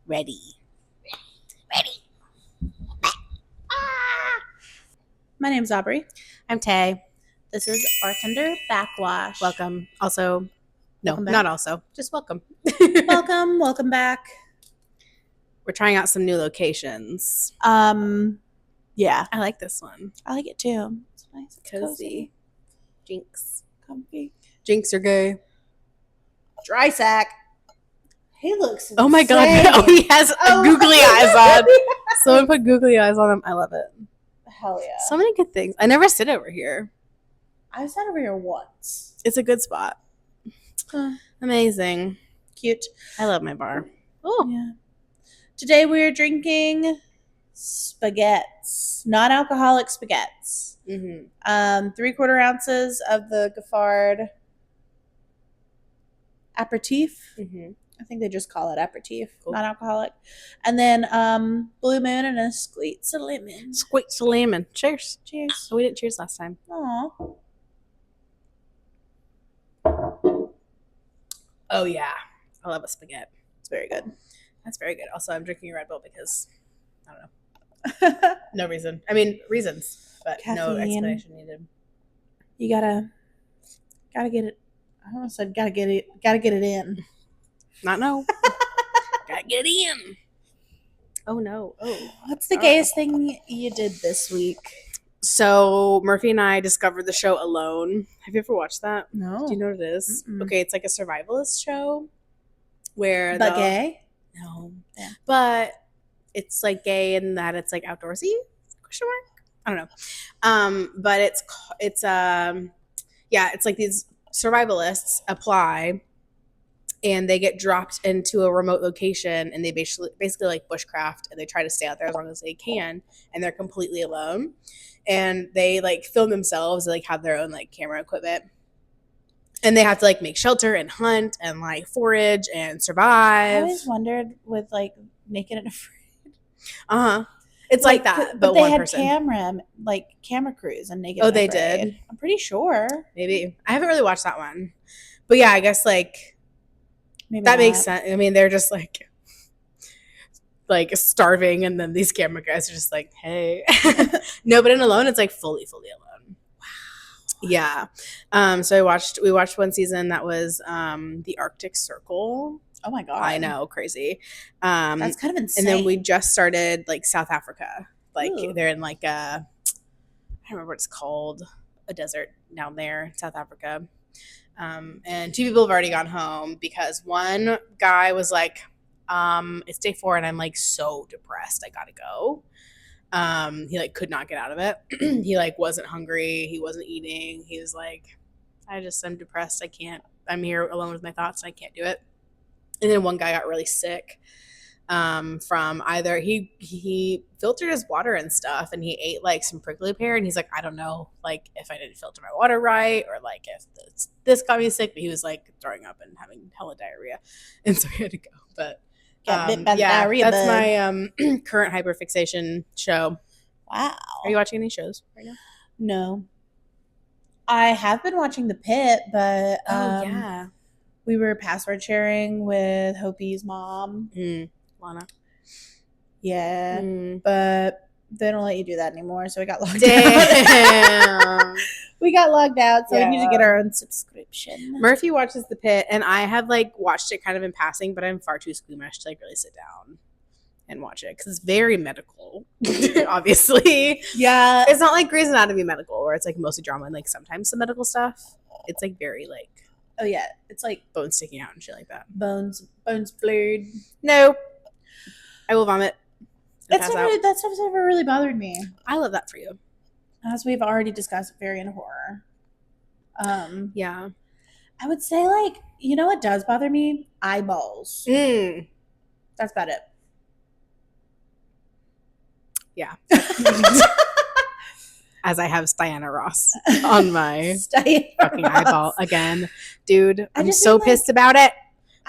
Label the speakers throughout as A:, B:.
A: Ready.
B: My name's Aubrey.
A: I'm Tay.
B: This is Bartender Backwash.
A: Welcome. Also, no,
B: Welcome back.
A: not also. Just welcome.
B: Welcome back.
A: We're trying out some new locations.
B: Yeah,
A: I like this one.
B: I like it too. It's nice, it's
A: Cozy. Jinx.
B: comfy.
A: Jinx are gay.
B: Dry sack. He looks insane.
A: Oh my god. Oh, he has googly eyes on. Someone put googly eyes on him. I love it.
B: Hell yeah.
A: So many good things. I never sit over here.
B: I sat over here once.
A: It's a good spot. Amazing.
B: Cute.
A: I love my bar. Oh.
B: Yeah. Today we're drinking spaghettis, non-alcoholic spaghettis. 3/4 ounces of the Gaffard aperitif. I think they just call it aperitif,
A: cool.
B: Non-alcoholic. And then Blue Moon and a squeeze of lemon.
A: Squeeze of lemon. Cheers.
B: Cheers.
A: Oh, we didn't cheers last time.
B: Aw.
A: Oh yeah. I love a spaghetti.
B: It's very good.
A: That's very good. Also, I'm drinking a Red Bull because I don't know. No reason. I mean, reasons, but no
B: Caffeine.
A: explanation needed.
B: You gotta get it. I almost said gotta get it in.
A: Not no. Gotta get in. Oh no. Oh.
B: What's the gayest thing you did this week?
A: So Murphy and I discovered the show Alone. Have you ever watched that?
B: No.
A: Do you know what it is?
B: Mm-mm.
A: Okay, it's like a survivalist show where
B: But gay?
A: No.
B: Yeah.
A: But it's like gay in that it's like outdoorsy? Question mark? I don't know. But it's like these survivalists apply and they get dropped into a remote location and they basically like bushcraft and they try to stay out there as long as they can and they're completely alone. And they like film themselves, they like have their own like camera equipment. And they have to like make shelter and hunt and like forage and survive.
B: I always wondered with like Naked and Afraid.
A: It's like that, but
B: they
A: one
B: had
A: person.
B: camera crews and Naked.
A: Oh,
B: and
A: they
B: Afraid.
A: did?
B: I'm pretty sure.
A: Maybe. I haven't really watched that one. But yeah, I guess like
B: Maybe
A: that
B: not.
A: makes sense. I mean, they're just like starving and then these camera guys are just like, hey. No, but in Alone, it's like fully alone. Wow. Yeah. So we watched one season that was the Arctic Circle.
B: Oh my god.
A: I know, crazy.
B: That's kind of insane.
A: And then we just started like South Africa. Like
B: Ooh.
A: they're in like I don't remember what it's called, a desert down there in South Africa. And 2 people have already gone home because one guy was like, it's day 4 and I'm like so depressed. I gotta go. He like could not get out of it. He like wasn't hungry. He wasn't eating. He was like, I'm depressed. I can't, I'm here alone with my thoughts. And I can't do it. And then one guy got really sick from either he filtered his water and stuff and he ate like some prickly pear and he's like, I don't know like if I didn't filter my water right or like if this got me sick, but he was like throwing up and having hella diarrhea and so he had to go. But
B: diarrhea,
A: that's my current hyperfixation show.
B: Wow.
A: Are you watching any shows right now?
B: No. I have been watching The Pit, but
A: yeah.
B: We were password sharing with Hopi's mom.
A: Lana.
B: Yeah. But they don't let you do that anymore, so we got logged
A: out.
B: We got logged out, so we need to get our own subscription.
A: Murphy watches The Pit, and I have like watched it kind of in passing, but I'm far too squeamish to like really sit down and watch it because it's very medical, obviously.
B: Yeah.
A: It's not like Grey's Anatomy medical, where it's like mostly drama and like sometimes some medical stuff. It's like very like,
B: oh yeah, it's like
A: bones sticking out and shit like that.
B: Bones blurred.
A: No, I will vomit.
B: That stuff's never really bothered me.
A: I love that for you.
B: As we've already discussed, very into horror.
A: Yeah.
B: I would say like, you know what does bother me? Eyeballs. That's about it.
A: Yeah. As I have Diana Ross on my fucking eyeball again. Dude, I'm so pissed about it.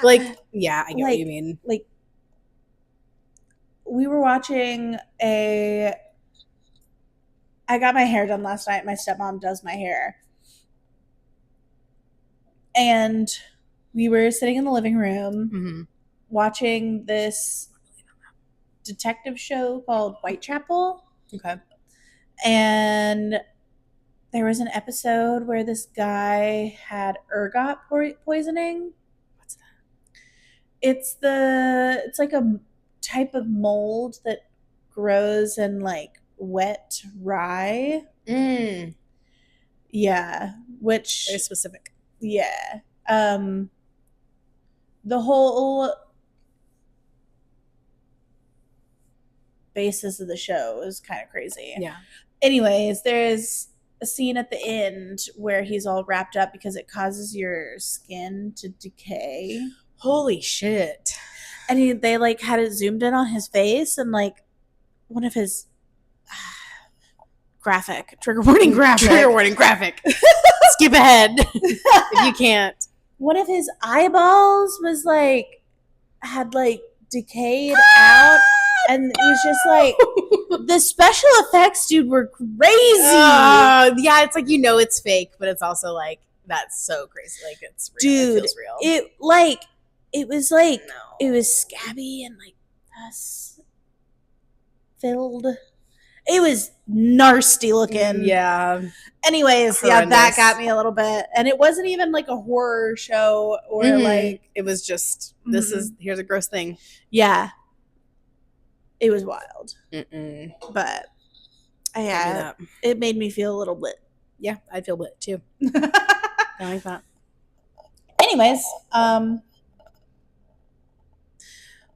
A: Like, yeah, I get what you mean.
B: Like, we were watching I got my hair done last night. My stepmom does my hair. And we were sitting in the living room watching this detective show called Whitechapel.
A: Okay.
B: And there was an episode where this guy had ergot poisoning.
A: What's that?
B: It's like a type of mold that grows in like wet rye. Yeah, which
A: Very specific.
B: yeah. The whole basis of the show is kind of crazy.
A: Yeah.
B: Anyways, there's a scene at the end where he's all wrapped up because it causes your skin to decay.
A: Holy shit.
B: And they like had it zoomed in on his face, and like one of his trigger warning graphic skip ahead if you can't. One of his eyeballs was like had like decayed out, and it was just like the special effects, dude, were crazy.
A: Yeah, it's like, you know, it's fake, but it's also like, that's so crazy. Like, it's real.
B: Dude,
A: it feels real.
B: It was like it was scabby and like pus filled. It was nasty looking.
A: Yeah.
B: Anyways,
A: horrendous.
B: Yeah, that got me a little bit. And it wasn't even like a horror show or like,
A: it was just, here's a gross thing.
B: Yeah. It was wild.
A: Mm-mm.
B: But yeah, it made me feel a little bit.
A: Yeah, I feel bit too. I like that.
B: Anyways,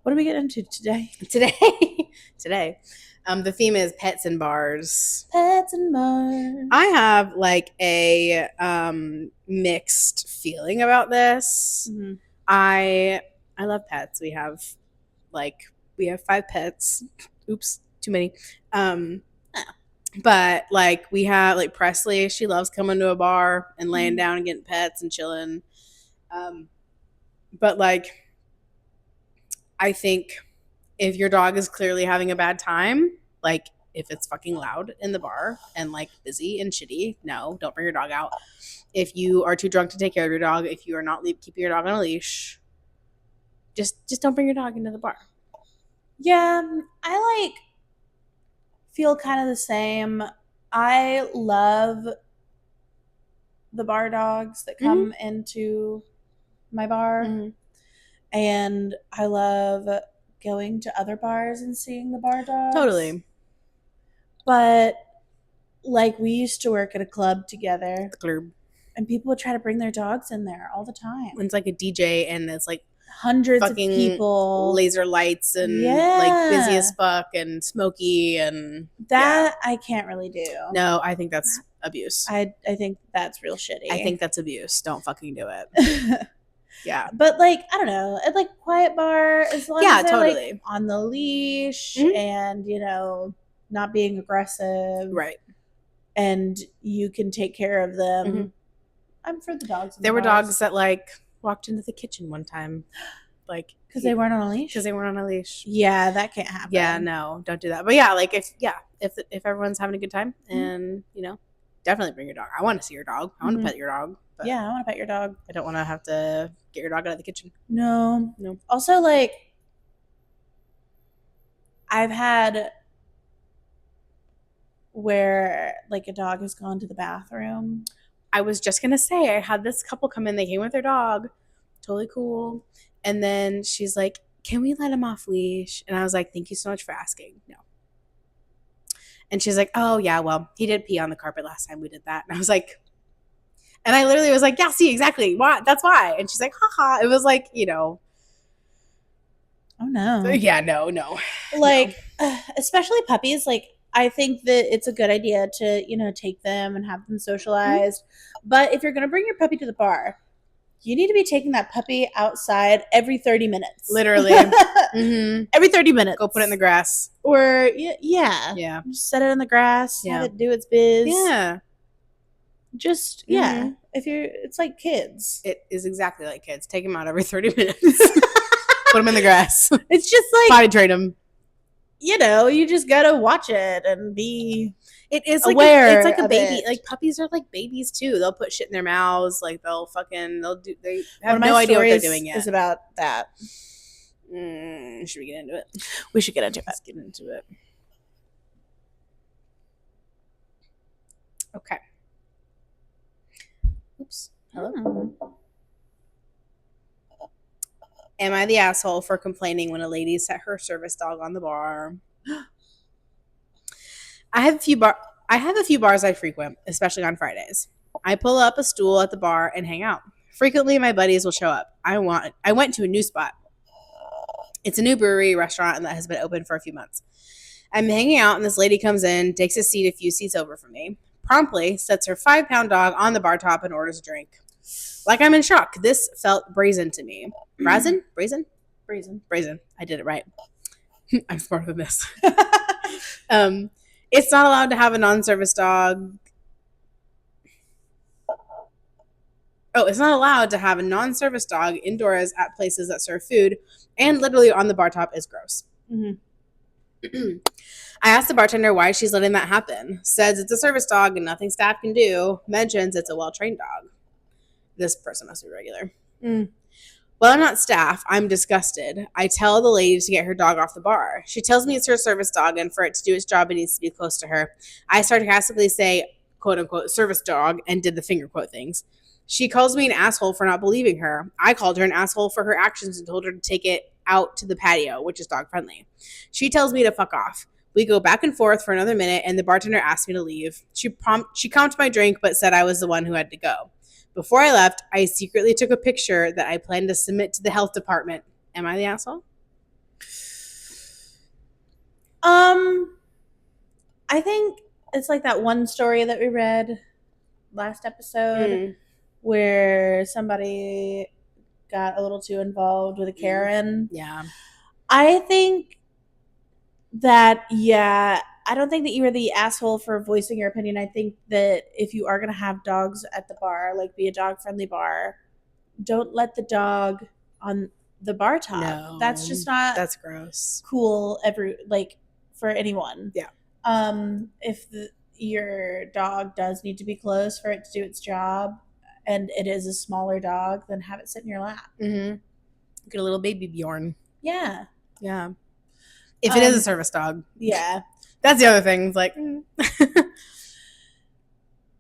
B: what do we get into today?
A: Today. The theme is pets and bars.
B: Pets and bars.
A: I have like a mixed feeling about this.
B: Mm-hmm.
A: I love pets. We have 5 pets. Oops, too many. But like we have like Presley, she loves coming to a bar and laying down and getting pets and chilling. But like, I think if your dog is clearly having a bad time, like if it's fucking loud in the bar and like busy and shitty, no, don't bring your dog out. If you are too drunk to take care of your dog, if you are not keeping your dog on a leash, just don't bring your dog into the bar.
B: Yeah, I like feel kind of the same. I love the bar dogs that come into my bar. And I love going to other bars and seeing the bar dogs.
A: Totally.
B: But like we used to work at a club together.
A: Club.
B: And people would try to bring their dogs in there all the time.
A: It's like a DJ and it's like
B: hundreds of people,
A: laser lights, and like busy as fuck and smoky, and
B: that I can't really do.
A: No, I think that's abuse.
B: I think that's real shitty.
A: I think that's abuse. Don't fucking do it. Yeah.
B: But like, I don't know, at like quiet bar, as long as they're
A: totally
B: like on the leash and, you know, not being aggressive.
A: Right.
B: And you can take care of them. I'm for the dogs.
A: There were dogs that like walked into the kitchen one time, like
B: because they weren't on a leash. Yeah, that can't happen.
A: Yeah, no, don't do that. But yeah, like if everyone's having a good time, and you know, definitely bring your dog. I want to see your dog. I want to pet your dog. But
B: yeah, I want to pet your dog.
A: I don't want to have to get your dog out of the kitchen.
B: No. Also, like, I've had where like a dog has gone to the bathroom.
A: I was just gonna say, I had this couple come in. They came with their dog, totally cool. And then she's like, "Can we let him off leash?" And I was like, "Thank you so much for asking." No. And she's like, "Oh yeah, well, he did pee on the carpet last time we did that." And I was like, and I literally was like, "Yeah, see, exactly. Why? That's why." And she's like, "Haha." It was like, you know.
B: Oh no.
A: Yeah, no.
B: Like, especially puppies. Like, I think that it's a good idea to, you know, take them and have them socialized. But if you're going to bring your puppy to the bar, you need to be taking that puppy outside every 30 minutes.
A: Literally.
B: Every 30 minutes.
A: Go put it in the grass.
B: Or, yeah. Just set it in the grass. Have it do its biz.
A: Yeah.
B: Just, it's like kids.
A: It is exactly like kids. Take them out every 30 minutes. Put them in the grass.
B: It's just like
A: potty train them.
B: You know, you just gotta watch it and be.
A: It is
B: aware.
A: It's like a baby. Like puppies are like babies too. They'll put shit in their mouths. Like they have no idea what they're doing yet.
B: Is about that.
A: Should we get into it?
B: We should get into it.
A: Let's get into it. Okay. Oops. Hello. Am I the asshole for complaining when a lady set her service dog on the bar? I have a few bars I frequent, especially on Fridays. I pull up a stool at the bar and hang out. Frequently, my buddies will show up. I went to a new spot. It's a new brewery restaurant that has been open for a few months. I'm hanging out, and this lady comes in, takes a seat a few seats over from me, promptly sets her 5-pound dog on the bar top and orders a drink. Like I'm in shock. This felt brazen to me. Brazen? I did it right. I'm smarter than this. It's not allowed to have a non-service dog. It's not allowed to have a non-service dog indoors at places that serve food, and literally on the bar top is gross. Mm-hmm. I asked the bartender why she's letting that happen. Says it's a service dog and nothing staff can do. Mentions it's a well-trained dog. This person must be regular. Well, I'm not staff. I'm disgusted. I tell the lady to get her dog off the bar. She tells me it's her service dog, and for it to do its job, it needs to be close to her. I sarcastically say, quote-unquote, service dog, and did the finger quote things. She calls me an asshole for not believing her. I called her an asshole for her actions and told her to take it out to the patio, which is dog-friendly. She tells me to fuck off. We go back and forth for another minute, and the bartender asked me to leave. She comped my drink, but said I was the one who had to go. Before I left, I secretly took a picture that I planned to submit to the health department. Am I the asshole?
B: I think it's like that one story that we read last episode where somebody got a little too involved with a Karen.
A: Yeah.
B: I think that, I don't think that you were the asshole for voicing your opinion. I think that if you are going to have dogs at the bar, like be a dog-friendly bar, don't let the dog on the bar top.
A: No.
B: That's just not...
A: That's gross.
B: Cool for anyone.
A: Yeah.
B: If your dog does need to be close for it to do its job, and it is a smaller dog, then have it sit in your lap.
A: Mm-hmm. Get a little baby Bjorn.
B: Yeah.
A: Yeah. If it is a service dog.
B: Yeah.
A: That's the other thing. It's like,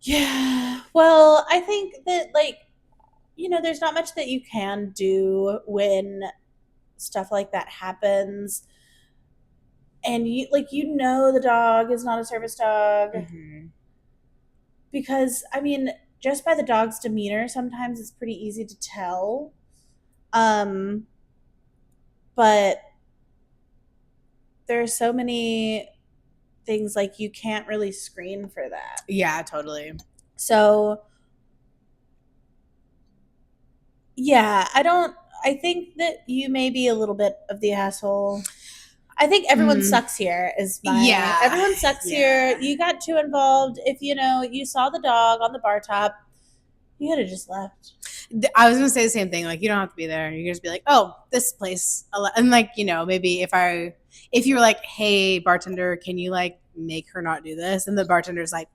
B: yeah. Well, I think that, there's not much that you can do when stuff like that happens. And the dog is not a service dog. Mm-hmm. Because, just by the dog's demeanor, sometimes it's pretty easy to tell. But there are so many things you can't really screen for that.
A: Yeah, totally.
B: So, yeah, I think that you may be a little bit of the asshole. I think everyone sucks here everyone sucks here. You got too involved. If you saw the dog on the bar top, you could have just left.
A: I was gonna say the same thing. You don't have to be there. You can just be like, oh, this place, and maybe if you were like, hey, bartender, can you make her not do this? And the bartender's like,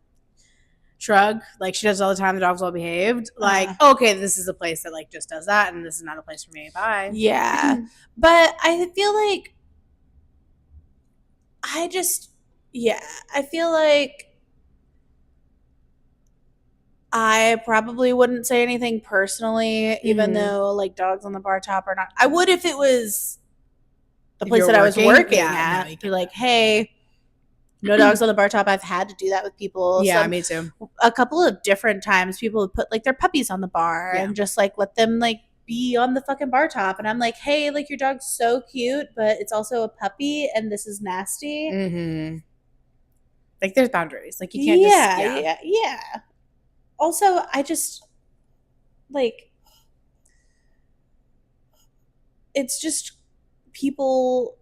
A: shrug, she does it all the time. The dog's well behaved. Okay, this is a place that just does that, and this is not a place for me. Bye.
B: Yeah, but I feel I feel I probably wouldn't say anything personally, even though dogs on the bar top are not. I would if it was the place that I was working at. No, be like, hey, no dogs on the bar top. I've had to do that with people.
A: Yeah, me too.
B: A couple of different times, people would put their puppies on the bar and just let them be on the fucking bar top. And I'm like, hey, your dog's so cute, but it's also a puppy, and this is nasty.
A: Mm-hmm. There's boundaries. You can't just...
B: Yeah. Also, I just, it's just people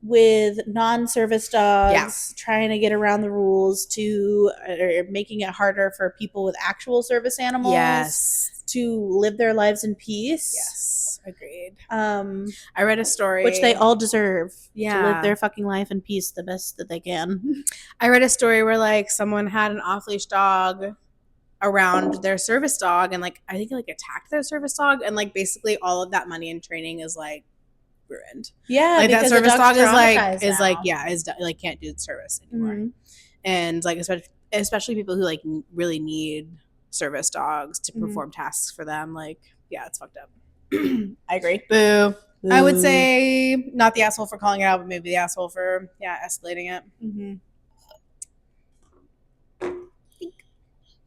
B: with non-service dogs trying to get around the rules or making it harder for people with actual service animals to live their lives in peace.
A: Yes, agreed. I read a story,
B: which they all deserve, to live their fucking life in peace the best that they can.
A: I read a story where someone had an off-leash dog around their service dog, and I think attacked their service dog, and basically all of that money and training is ruined.
B: Yeah,
A: like that
B: because
A: service
B: the
A: dog
B: dog's
A: is like
B: traumatized
A: is
B: now.
A: like can't do the service anymore.
B: Mhm.
A: And like especially people who like really need service dogs to
B: Mhm.
A: perform tasks for them. Like, yeah, it's fucked up.
B: I agree.
A: Boo.
B: Boo.
A: I would say not the asshole for calling it out, but maybe the asshole for escalating it.
B: Mm-hmm.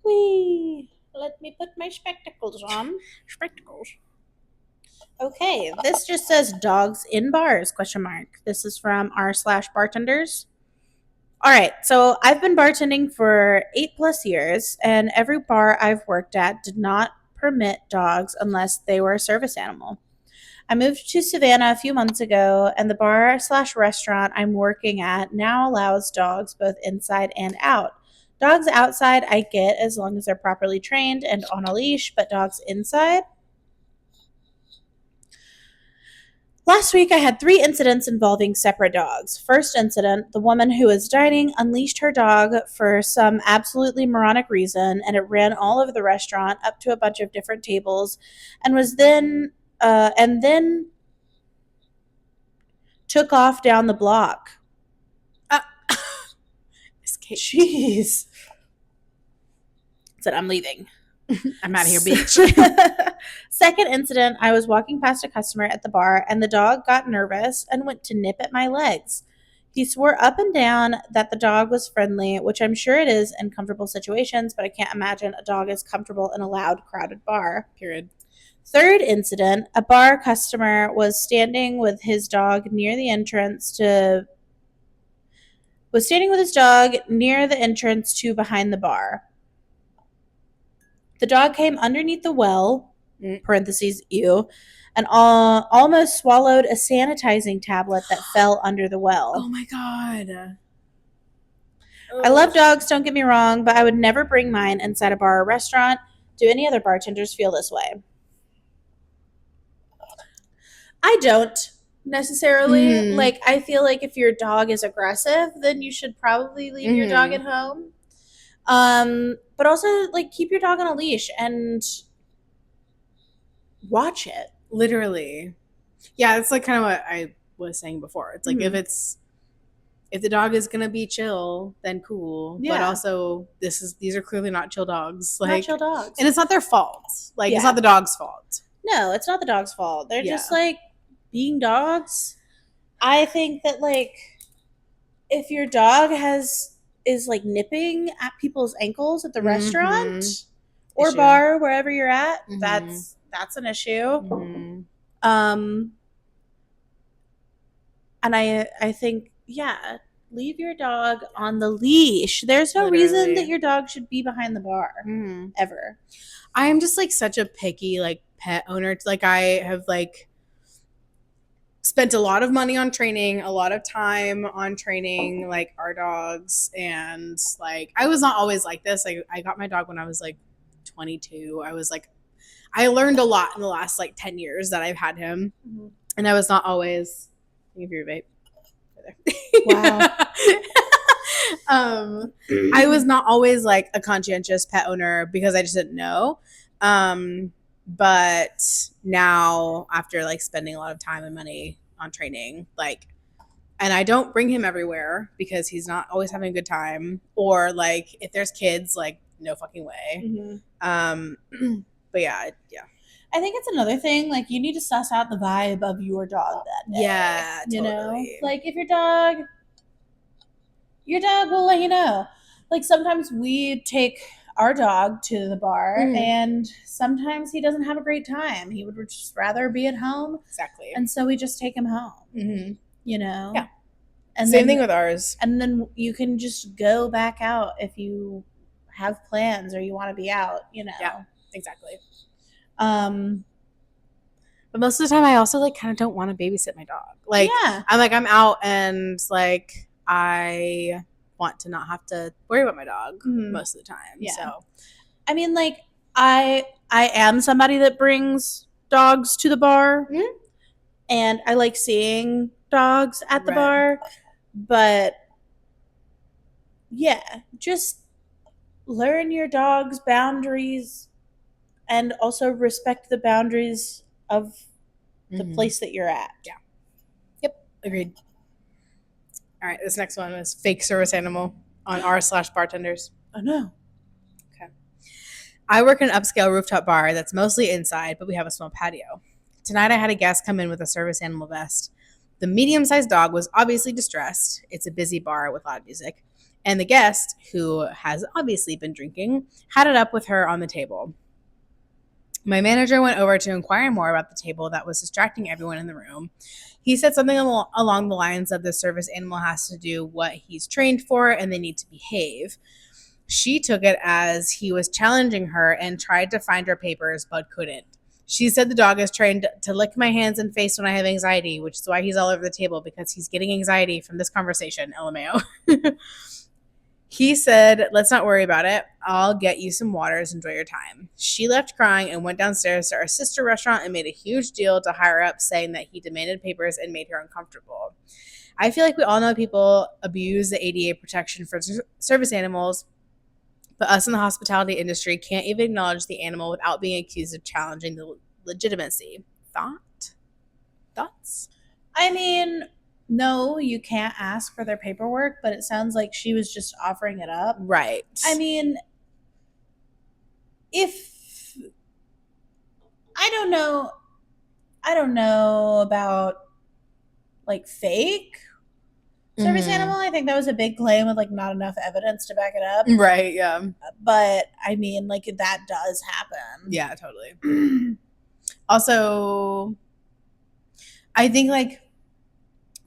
B: Wee. Let me put my spectacles on.
A: Spectacles.
B: Okay, this just says dogs in bars, question mark. This is from r/bartenders. All right, so I've been bartending for 8+ years, and every bar I've worked at did not permit dogs unless they were a service animal. I moved to Savannah a few months ago, and the bar/restaurant I'm working at now allows dogs both inside and out. Dogs outside I get as long as they're properly trained and on a leash, but dogs inside? Last week, I had 3 incidents involving separate dogs. First incident, the woman who was dining unleashed her dog for some absolutely moronic reason, and it ran all over the restaurant up to a bunch of different tables, and then took off down the block.
A: Escape.
B: Jeez. Said, I'm leaving.
A: I'm out of here, bitch.
B: Second incident, I was walking past a customer at the bar, and the dog got nervous and went to nip at my legs. He swore up and down that the dog was friendly, which I'm sure it is in comfortable situations, but I can't imagine a dog is comfortable in a loud, crowded bar.
A: Period.
B: Third incident, a bar customer was standing with his dog near the entrance to behind the bar. The dog came underneath the well, parentheses, ew, and almost swallowed a sanitizing tablet that fell under the well.
A: Oh my god.
B: I love dogs, don't get me wrong, but I would never bring mine inside a bar or restaurant. Do any other bartenders feel this way? I don't necessarily. Like, I feel like if your dog is aggressive, then you should probably leave your dog at home. But also, like, keep your dog on a leash and watch it.
A: Literally. Yeah, it's like kind of what I was saying before. It's like if the dog is gonna be chill, then cool. Yeah. But also these are clearly not chill dogs. Like,
B: not chill dogs.
A: And it's not their fault. Like, it's not the dog's fault.
B: No, it's not the dog's fault. They're just like being dogs. I think that, like, if your dog is like nipping at people's ankles at the restaurant or bar, wherever you're at, that's an issue. And I think, yeah, leave your dog on the leash. There's no reason that your dog should be behind the bar ever.
A: I am just like such a picky like pet owner. Like, I have like spent a lot of money on training, a lot of time on training like our dogs, and like I was not always like this. Like, I got my dog when I was like 22. I learned a lot in the last like 10 years that I've had him, and I was not always. Give your vape.
B: Wow.
A: I was not always like a conscientious pet owner because I just didn't know. But now, after like spending a lot of time and money on training, like, and I don't bring him everywhere because he's not always having a good time, or like if there's kids, like, no fucking way. But yeah.
B: I think it's another thing, like, you need to suss out the vibe of your dog that day.
A: Yeah, totally.
B: You know? Like, if your dog will let you know. Like, sometimes we take our dog to the bar, and sometimes he doesn't have a great time. He would just rather be at home.
A: Exactly.
B: And so we just take him home. You know?
A: Yeah.
B: And
A: same thing with ours.
B: And then you can just go back out if you have plans or you want to be out, you know?
A: Yeah, exactly. But most of the time I also like kind of don't want to babysit my dog. Like, I'm out, and like I want to not have to worry about my dog most of the time. Yeah. So
B: I mean, like, I am somebody that brings dogs to the bar, and I like seeing dogs at the bar, but yeah, just learn your dog's boundaries and also respect the boundaries of the place that you're at.
A: Yeah. Agreed. All right, this next one is fake service animal on r/bartenders.
B: Oh no.
A: Okay. I work in an upscale rooftop bar that's mostly inside, but we have a small patio. Tonight I had a guest come in with a service animal vest. The medium-sized dog was obviously distressed. It's a busy bar with loud music. And the guest, who has obviously been drinking, had it up with her on the table. My manager went over to inquire more about the table that was distracting everyone in the room. He said something along the lines of the service animal has to do what he's trained for and they need to behave. She took it as he was challenging her and tried to find her papers but couldn't. She said the dog is trained to lick my hands and face when I have anxiety, which is why he's all over the table, because he's getting anxiety from this conversation, LMAO. He said, let's not worry about it. I'll get you some waters. Enjoy your time. She left crying and went downstairs to our sister restaurant and made a huge deal to higher up, saying that he demanded papers and made her uncomfortable. I feel like we all know people abuse the ADA protection for service animals, but us in the hospitality industry can't even acknowledge the animal without being accused of challenging the legitimacy. Thoughts?
B: I mean, no, you can't ask for their paperwork, but it sounds like she was just offering it up.
A: Right.
B: I mean, if I don't know about like fake service animal. I think that was a big claim with like not enough evidence to back it up.
A: Right, yeah.
B: But I mean, like that does happen.
A: Yeah, totally. Also, I think like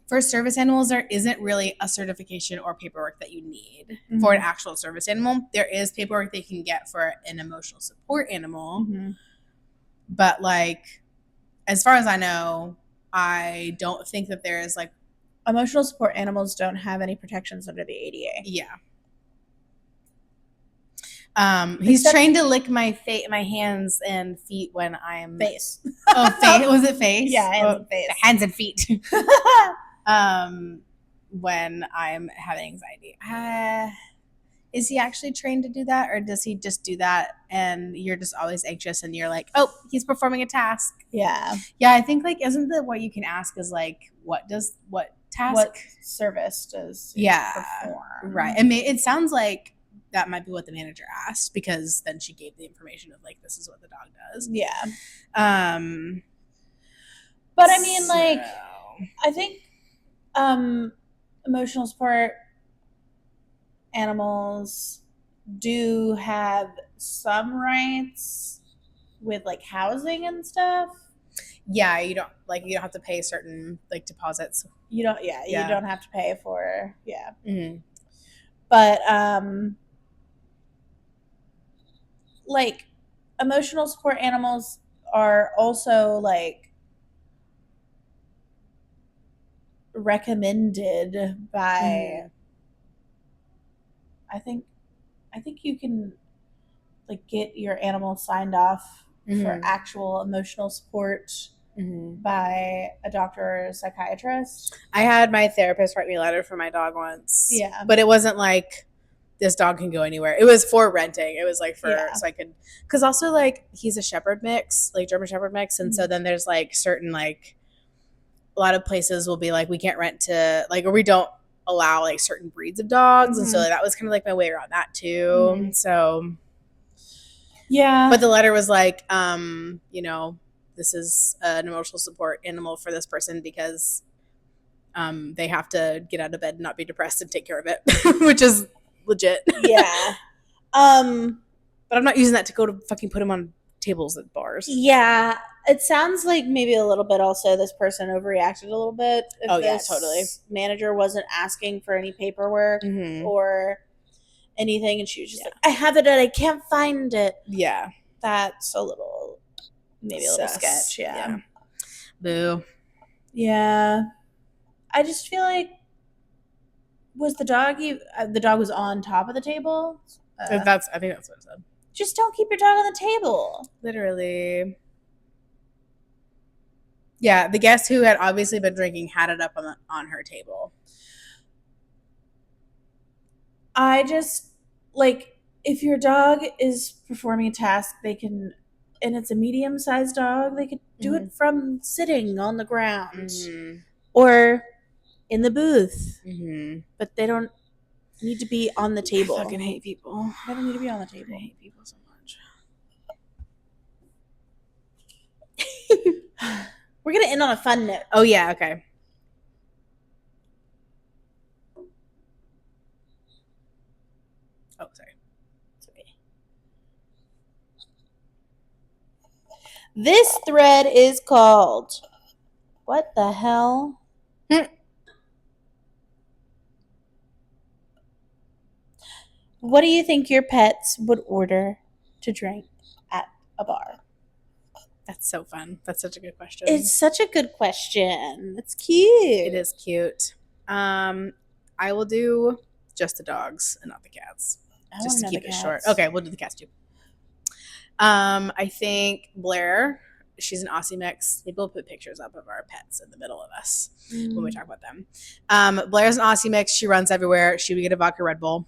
A: for service animals, there isn't really a certification or paperwork that you need for an actual service animal. There is paperwork they can get for an emotional support animal. But like, as far as I know, I don't think that there is like
B: emotional support animals don't have any protections under the ADA.
A: Yeah. He's trained to lick my hands and feet when I'm
B: face.
A: Oh, face. Was it face?
B: Yeah, hands and face.
A: Hands and feet. When I'm having anxiety. Is he actually trained to do that, or does he just do that and you're just always anxious and you're like, oh, he's performing a task?
B: Yeah.
A: Yeah, I think like isn't that what you can ask is like what task?
B: What service does he perform?
A: Right. And it sounds like that might be what the manager asked, because then she gave the information of like this is what the dog does.
B: Yeah. But I mean, like, I think emotional support animals do have some rights with like housing and stuff.
A: Yeah, you don't have to pay certain like deposits.
B: You don't have to pay for But like emotional support animals are also like recommended by I think you can like get your animal signed off for actual emotional support by a doctor or a psychiatrist.
A: I had my therapist write me a letter for my dog once.
B: Yeah.
A: But it wasn't like this dog can go anywhere. It was for renting. It was like so I could, because also like he's a shepherd mix, like German shepherd mix, and so then there's like certain like a lot of places will be like we can't rent to like, or we don't allow like certain breeds of dogs, and so that was kind of like my way around that too. So
B: yeah,
A: but the letter was like, you know, this is an emotional support animal for this person because they have to get out of bed and not be depressed and take care of it, which is legit.
B: Yeah.
A: But I'm not using that to go to fucking put him on tables at bars.
B: Yeah. It sounds like maybe a little bit also this person overreacted a little bit.
A: If totally.
B: Manager wasn't asking for any paperwork or anything, and she was just like, I have it and I can't find it.
A: Yeah.
B: That's a little sketch. Yeah.
A: Boo.
B: Yeah. I just feel like the dog was on top of the table.
A: I think that's what it said.
B: Just don't keep your dog on the table.
A: Literally. Yeah, the guest who had obviously been drinking had it up on her table.
B: I just like if your dog is performing a task, they can, and it's a medium-sized dog, they could do it from sitting on the ground or in the booth,
A: Mm-hmm.
B: but they don't need to be on the table.
A: I fucking hate people.
B: They don't need to be on the table.
A: I hate people so much.
B: We're gonna end on a fun note.
A: Oh yeah, okay. Oh, sorry.
B: It's okay. This thread is called "What the hell?" What do you think your pets would order to drink at a bar?
A: That's so fun. That's such a good question.
B: It's such a good question. It's cute.
A: It is cute. I will do just the dogs and not the cats. Just to keep it short. Okay, we'll do the cats too. I think Blair, she's an Aussie mix. Maybe we'll put pictures up of our pets in the middle of us when we talk about them. Blair's an Aussie mix. She runs everywhere. She would get a vodka Red Bull.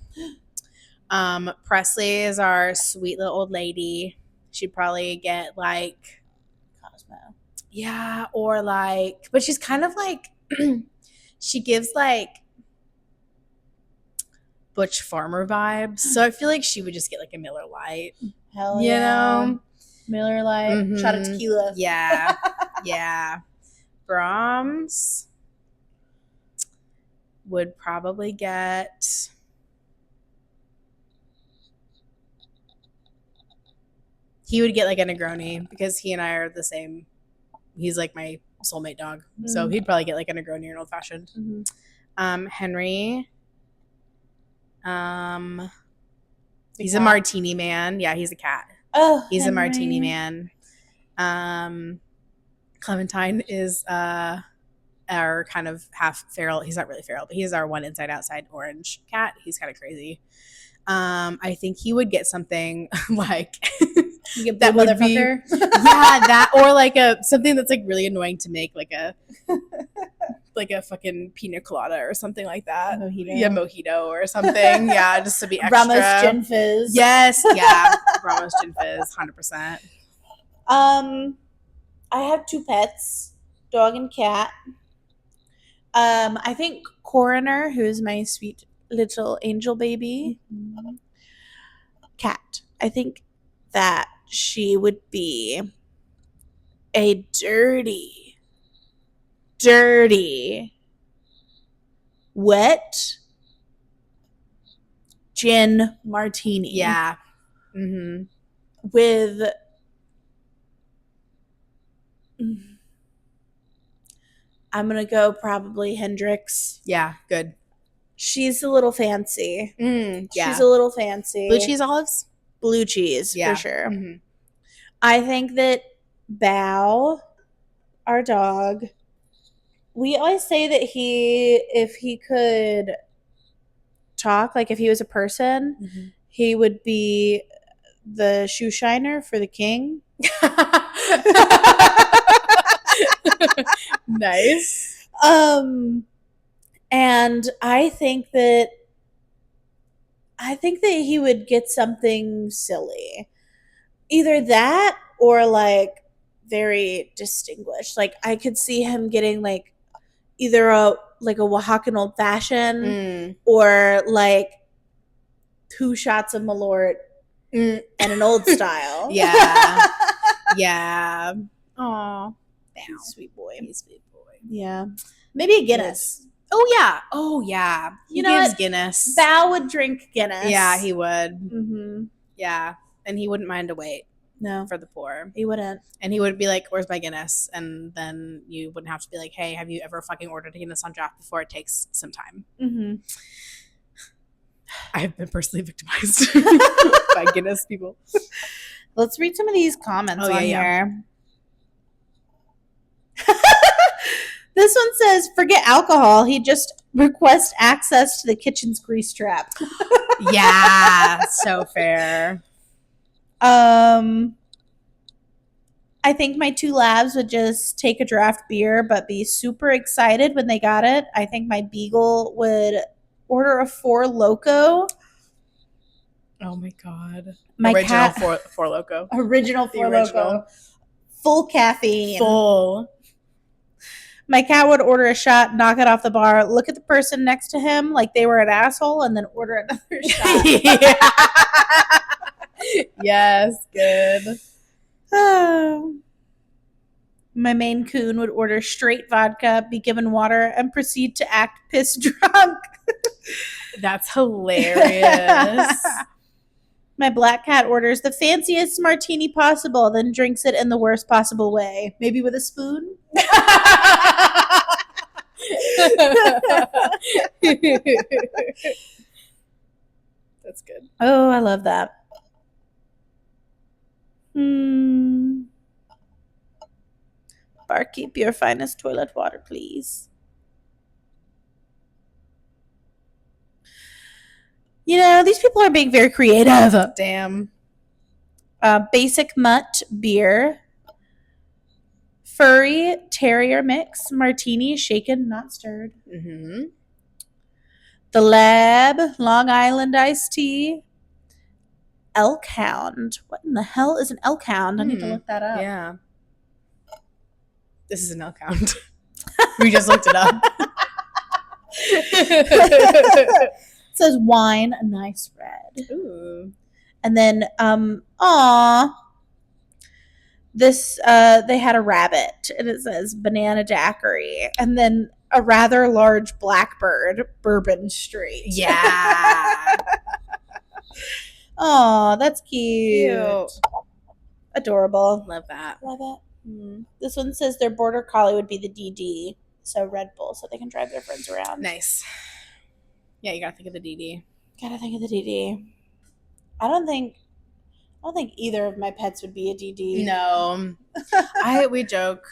A: Presley is our sweet little old lady. She'd probably get like
B: Cosmo.
A: Yeah, or like, but she's kind of like, she gives like Butch Farmer vibes. So I feel like she would just get like a Miller Lite.
B: Hell
A: you
B: yeah.
A: know?
B: Miller Lite, shot of tequila.
A: Yeah, yeah. Brahms would probably get. He would get like a Negroni because he and I are the same. He's like my soulmate dog. So he'd probably get like a Negroni or an old fashioned. Henry. He's a martini man. Yeah, he's a cat.
B: Oh,
A: he's
B: Henry.
A: A martini man. Clementine is our kind of half feral. He's not really feral, but he's our one inside outside orange cat. He's kind of crazy. I think he would get something like
B: that would be
A: that or like something that's like really annoying to make, like a fucking pina colada or something like that. Mojito or something. Yeah, just to be extra.
B: Ramos Gin Fizz.
A: Yes, yeah, Ramos Gin Fizz, 100%.
B: I have 2 pets, dog and cat. I think Coroner, who's my sweet little angel baby, cat. I think that she would be a dirty, wet gin martini.
A: Yeah.
B: With I'm gonna go probably Hendrix.
A: Yeah, good.
B: She's a little fancy.
A: Yeah.
B: She's a little fancy.
A: Blue cheese olives?
B: Blue cheese, for sure.
A: Mm-hmm.
B: I think that Bao, our dog, we always say that if he could talk, like if he was a person, he would be the shoe shiner for the king.
A: Nice.
B: And I think that he would get something silly. Either that or like very distinguished. Like I could see him getting like either a Oaxacan old fashioned or like 2 shots of Malort and an old style.
A: Yeah. Yeah. Aw.
B: Sweet boy.
A: He's a sweet boy.
B: Yeah. Maybe a Guinness.
A: Oh yeah.
B: You know what?
A: Guinness.
B: Bao would drink Guinness.
A: Yeah, he would. Yeah. And he wouldn't mind a wait.
B: No.
A: For the poor.
B: He wouldn't.
A: And he would be like, where's my Guinness? And then you wouldn't have to be like, hey, have you ever fucking ordered a Guinness on draft before? It takes some time. I have been personally victimized by Guinness people.
B: Let's read some of these comments on here. This one says, forget alcohol. He just requests access to the kitchen's grease trap.
A: Yeah, so fair.
B: I think my 2 labs would just take a draft beer but be super excited when they got it. I think my beagle would order a 4 Loko.
A: Oh my god.
B: My
A: original
B: cat,
A: four Loko.
B: Original 4 Loko. Full caffeine.
A: Full.
B: My cat would order a shot, knock it off the bar, look at the person next to him like they were an asshole, and then order another shot.
A: Yes, good.
B: My Maine Coon would order straight vodka, be given water, and proceed to act piss drunk.
A: That's hilarious.
B: My black cat orders the fanciest martini possible, then drinks it in the worst possible way. Maybe with a spoon?
A: That's good.
B: Oh, I love that. Barkeep, your finest toilet water, please. You know, these people are being very creative.
A: Damn.
B: Basic mutt beer. Furry terrier mix. Martini, shaken, not stirred.
A: Mm-hmm.
B: The Lab, Long Island iced tea. Elk Hound. What in the hell is an elk hound? I need to look that up.
A: Yeah. This is an elk hound. We just looked it up.
B: It says wine, a nice red.
A: Ooh.
B: And then, this, they had a rabbit, and it says banana daiquiri. And then a rather large blackbird, Bourbon Street.
A: Yeah.
B: Oh, that's cute. Adorable.
A: Love that.
B: Love it. This one says their border collie would be the DD, so Red Bull, so they can drive their friends around.
A: Nice. Yeah, you gotta think of the DD.
B: Gotta think of the DD. I don't think either of my pets would be a DD.
A: No. We joke,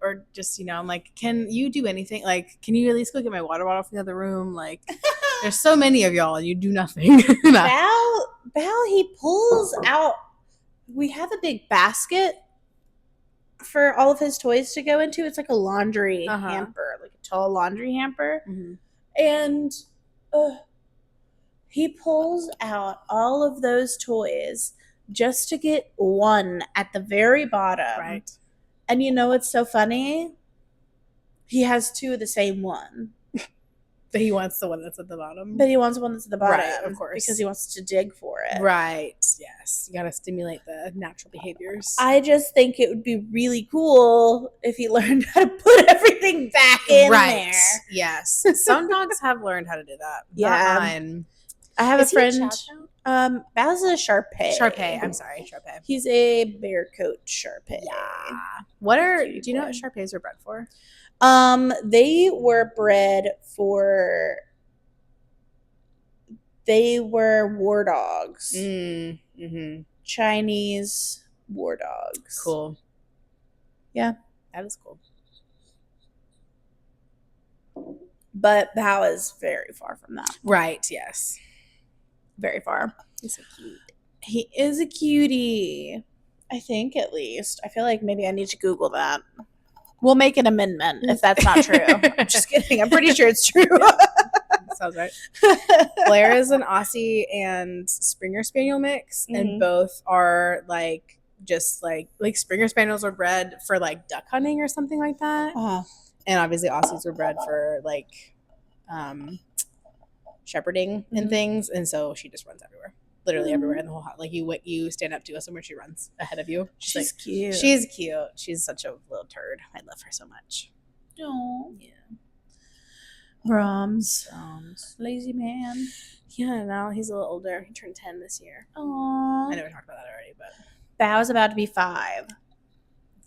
A: or just, I'm like, can you do anything? Like, can you at least go get my water bottle from the other room? Like, there's so many of y'all and you do nothing.
B: Val, he pulls out. We have a big basket for all of his toys to go into. It's like a laundry hamper, like a tall laundry hamper.
A: Mm-hmm.
B: And he pulls out all of those toys just to get one at the very bottom.
A: Right.
B: And you know what's so funny? He has two of the same one.
A: But he wants the one that's at the bottom.
B: But he wants one that's at the bottom.
A: Right, of course.
B: Because he wants to dig for it.
A: Right. Yes. You gotta stimulate the natural behaviors.
B: I just think it would be really cool if he learned how to put everything back in there.
A: Yes. Some dogs have learned how to do that.
B: Yeah.
A: Not mine.
B: I have a friend.
A: Baz
B: is a Shar-Pei.
A: Shar-Pei. I'm sorry, Shar-Pei.
B: He's a bear coat Shar-Pei.
A: Yeah. Do you know what Shar-Peis are bred for?
B: They were bred for. They were war dogs.
A: Mm-hmm.
B: Chinese war dogs.
A: Cool.
B: Yeah.
A: That is cool.
B: But Bao is very far from that.
A: Right, yes.
B: Very far.
A: He's so cute.
B: He is a cutie. I think, at least. I feel like maybe I need to Google that. We'll make an amendment if that's not true. I'm just kidding. I'm pretty sure it's true.
A: Sounds right. Blair is an Aussie and Springer Spaniel mix, and both are like just like Springer Spaniels were bred for like duck hunting or something like that. And obviously Aussies were bred for like shepherding and things, and so she just runs everywhere. Literally everywhere in the whole house. Like you stand up to us and where she runs ahead of you. She's like,
B: cute.
A: She's cute. She's such a little turd. I love her so much.
B: Oh yeah. Brahms. Lazy man.
A: Yeah, now he's a little older. He turned 10 this year.
B: Aww.
A: I know we talked about that already, but
B: Bao's about to be 5.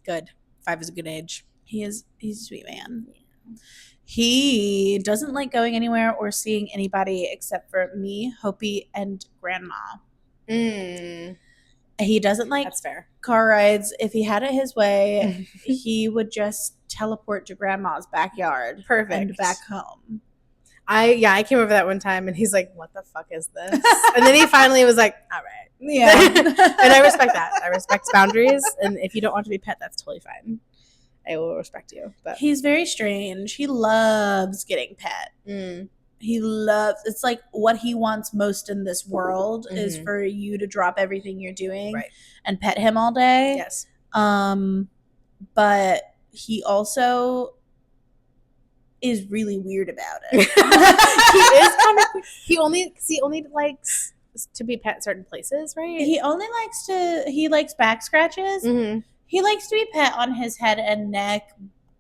A: Good. 5 is a good age.
B: He's a sweet man. Yeah. He doesn't like going anywhere or seeing anybody except for me, Hopi, and Grandma. He doesn't like
A: That's fair.
B: Car rides. If he had it his way, he would just teleport to Grandma's backyard.
A: Perfect.
B: And back home.
A: I came over that one time and he's like, what the fuck is this? And then he finally was like, all right.
B: Yeah.
A: And I respect that. I respect boundaries. And if you don't want to be pet, that's totally fine. I will respect you. But
B: he's very strange. He loves getting pet. He loves, it's like what he wants most in this world is for you to drop everything you're doing and pet him all day.
A: Yes.
B: But he also is really weird about
A: He
B: it.
A: is kind of. He only likes to be pet certain places, right?
B: He likes back scratches.
A: Mm-hmm.
B: He likes to be pet on his head and neck,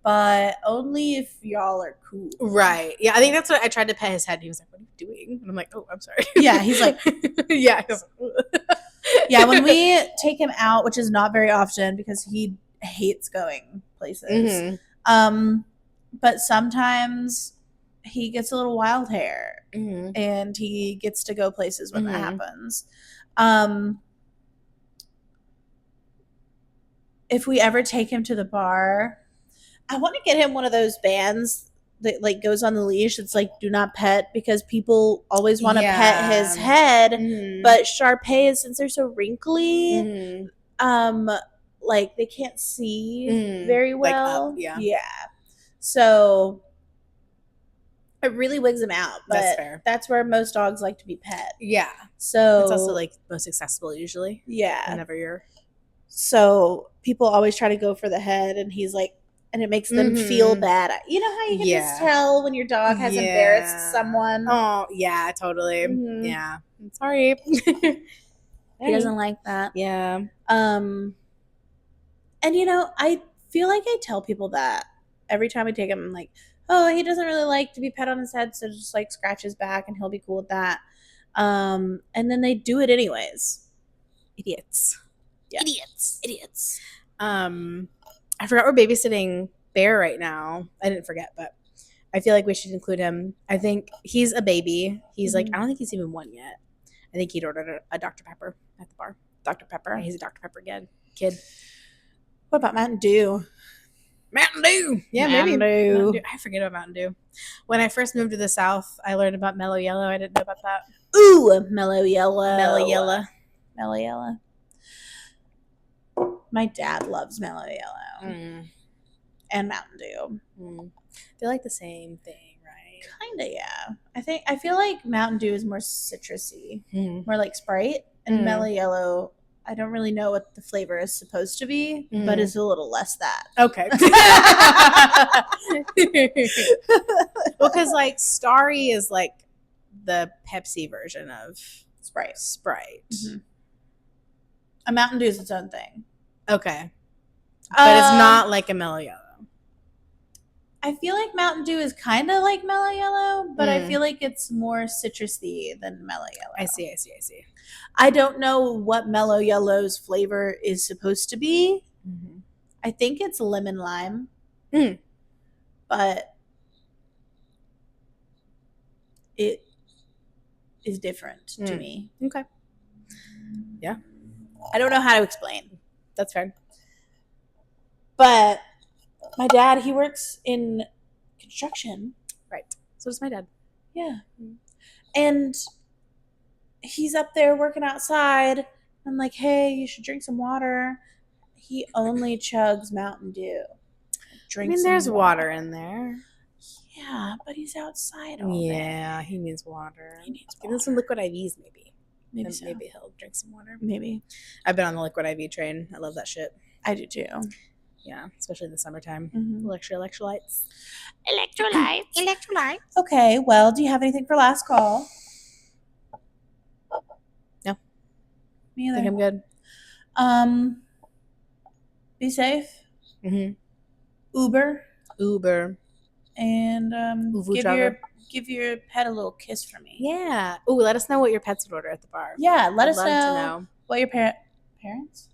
B: but only if y'all are cool.
A: Right. Yeah, I think that's what I tried to pet his head. And he was like, "What are you doing?" And I'm like, "Oh, I'm sorry."
B: Yeah, he's like,
A: yeah.
B: Yeah, when we take him out, which is not very often because he hates going places.
A: Mm-hmm.
B: But sometimes he gets a little wild hair
A: Mm-hmm.
B: and he gets to go places when that
A: Mm-hmm.
B: happens. If we ever take him to the bar, I want to get him one of those bands that like goes on the leash. It's like do not pet because people always want to pet his head.
A: Mm-hmm.
B: But Shar-Pei's, since they're so wrinkly,
A: Mm-hmm.
B: like they can't see
A: Mm-hmm.
B: very
A: Like
B: well.
A: up, yeah.
B: So it really wigs them out. But
A: That's fair.
B: that's where most dogs like to be pet.
A: Yeah.
B: So
A: It's also like most accessible usually.
B: Yeah.
A: Whenever you're.
B: So people always try to go for the head, and he's like, and it makes them feel bad. You know how you can just tell when your dog has embarrassed someone?
A: Oh, yeah, totally.
B: Mhm.
A: Yeah. I'm sorry.
B: He doesn't like that.
A: Yeah.
B: And I feel like I tell people that every time I take him. I'm like, oh, he doesn't really like to be pet on his head, so just like scratch his back and he'll be cool with that. And then they do it anyways.
A: Idiots.
B: Yeah.
A: Idiots. I forgot we're babysitting Bear right now. I didn't forget, but I feel like we should include him. I think he's a baby. He's like, I don't think he's even 1 yet. I think he'd ordered a Dr. Pepper at the bar. Dr. Pepper. He's a Dr. Pepper kid.
B: What about Mountain Dew?
A: Mountain Dew. Yeah,
B: Mountain
A: maybe.
B: Dew.
A: Mountain Dew. I forget about Mountain Dew. When I first moved to the South, I learned about Mellow Yellow. I didn't know about that.
B: Ooh, Mellow Yellow.
A: Mellow Yellow.
B: Mellow Yellow. My dad loves Mellow Yellow. And Mountain Dew.
A: They're like the same thing, right?
B: Kinda, yeah. I feel like Mountain Dew is more citrusy, more like Sprite, and Mellow Yellow. I don't really know what the flavor is supposed to be, but it's a little less that.
A: Okay. Well, because like Starry is like the Pepsi version of Sprite.
B: Mm-hmm. A Mountain Dew is its own thing.
A: Okay. But it's not like a Mellow Yellow.
B: I feel like Mountain Dew is kind of like Mellow Yellow, but I feel like it's more citrusy than Mellow Yellow.
A: I see.
B: I don't know what Mellow Yellow's flavor is supposed to be. I think it's lemon lime. But it is different to me.
A: Okay. Yeah.
B: I don't know how to explain.
A: That's fair.
B: But my dad, he works in construction.
A: Right. So does my dad.
B: Yeah. And he's up there working outside. I'm like, hey, you should drink some water. He only chugs Mountain Dew.
A: There's water in there.
B: Yeah, but he's outside all day.
A: Yeah, he needs water. Give him some liquid IVs, maybe. Maybe he'll drink some water.
B: Maybe.
A: I've been on the liquid IV train. I love that shit.
B: I do too.
A: Yeah, especially in the summertime.
B: Electrolytes.
A: Electrolytes.
B: Okay, well, do you have anything for last call?
A: No.
B: Me either.
A: I think I'm good.
B: Be safe. Uber. And give your pet a little kiss for me.
A: Yeah. Ooh, let us know what your pets would order at the bar.
B: Yeah, let us know what your parents.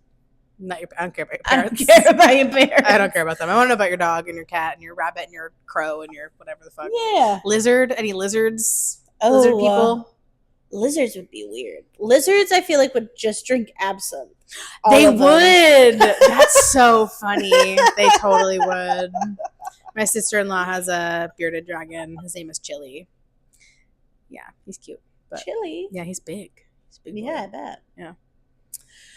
A: I don't care about your parents.
B: I don't care about your parents.
A: I don't care about them. I want to know about your dog and your cat and your rabbit and your crow and your whatever the fuck.
B: Yeah.
A: Lizard? Any lizards? Lizard people?
B: Lizards would be weird. Lizards, I feel like, would just drink absinthe.
A: They would. That's so funny. They totally would. My sister-in-law has a bearded dragon. His name is Chili. Yeah, he's cute. But
B: Chili?
A: Yeah, he's big.
B: Yeah, I bet.
A: Yeah.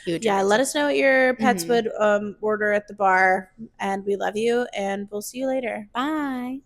B: Yeah, let us know what your pets would order at the bar. And we love you. And we'll see you later.
A: Bye.